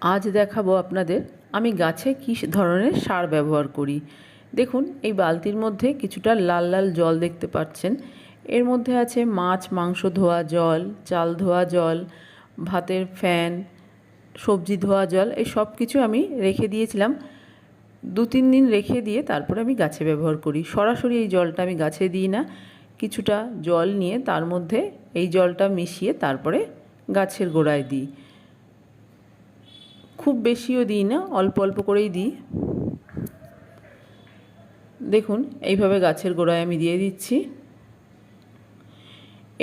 আজ দেখাবো আপনাদের আমি গাছে কী ধরনের সার ব্যবহার করি। দেখুন, এই বালতির মধ্যে কিছুটা লাল লাল জল দেখতে পাচ্ছেন। এর মধ্যে আছে মাছ মাংস ধোয়া জল, চাল ধোয়া জল, ভাতের ফ্যান, সবজি ধোয়া জল, এই সব কিছু আমি রেখে দিয়েছিলাম। 2-3 দিন রেখে দিয়ে তারপরে আমি গাছে ব্যবহার করি। সরাসরি এই জলটা আমি গাছে দিই না। কিছুটা জল নিয়ে তার মধ্যে এই জলটা মিশিয়ে তারপরে গাছের গোড়ায় দিই। খুব বেশিও দিই না, অল্প অল্প করেই দিই। দেখুন, এইভাবে গাছের গোড়ায় আমি দিয়ে দিচ্ছি।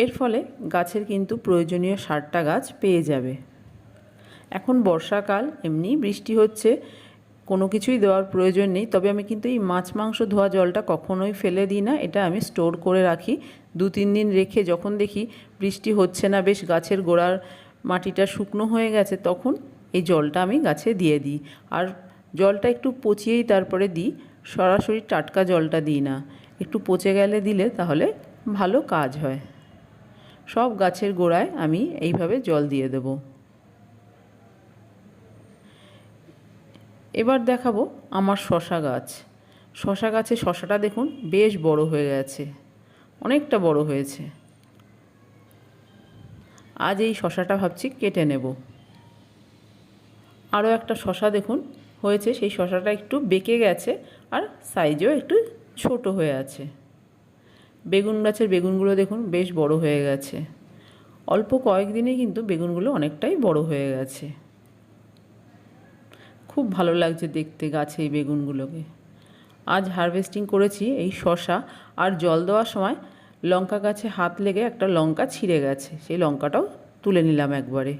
এর ফলে গাছের কিন্তু প্রয়োজনীয় সারটা গাছ পেয়ে যাবে। এখন বর্ষাকাল, এমনি বৃষ্টি হচ্ছে, কোনো কিছুই দেওয়ার প্রয়োজন নেই। তবে আমি কিন্তু এই মাছ মাংস ধোয়া জলটা কখনোই ফেলে দিই না। এটা আমি স্টোর করে রাখি। 2-3 দিন রেখে যখন দেখি বৃষ্টি হচ্ছে না, বেশ গাছের গোড়ার মাটিটা শুকনো হয়ে গেছে, তখন এই জলটা আমি গাছে দিয়ে দিই। আর জলটা একটু পচিয়েই তারপরে দিই, সরাসরি টাটকা জলটা দিই না। একটু পচে গেলে দিলে তাহলে ভালো কাজ হয়। সব গাছের গোড়ায় আমি এইভাবে জল দিয়ে দেবো। এবার দেখাবো আমার শশা গাছ। শশা গাছে শশাটা দেখুন বেশ বড় হয়ে গেছে, অনেকটা বড় হয়েছে। আজ এই শশাটা ভাবছি কেটে নেব। আরও একটা শশা দেখুন হয়েছে, সেই শশাটা একটু বেঁকে গেছে আর সাইজেও একটু ছোট হয়ে আছে। বেগুন গাছের বেগুনগুলো দেখুন বেশ বড় হয়ে গেছে। অল্প কয়েকদিনে কিন্তু বেগুনগুলো অনেকটাই বড় হয়ে গেছে। খুব ভালো লাগছে দেখতে গাছে এই বেগুনগুলোকে। আজ হারভেস্টিং করেছি এই শশা, আর জল দেওয়ার সময় লঙ্কা গাছে হাত লেগে একটা লঙ্কা ছিঁড়ে গেছে, সেই লঙ্কাটাও তুলে নিলাম একবারে।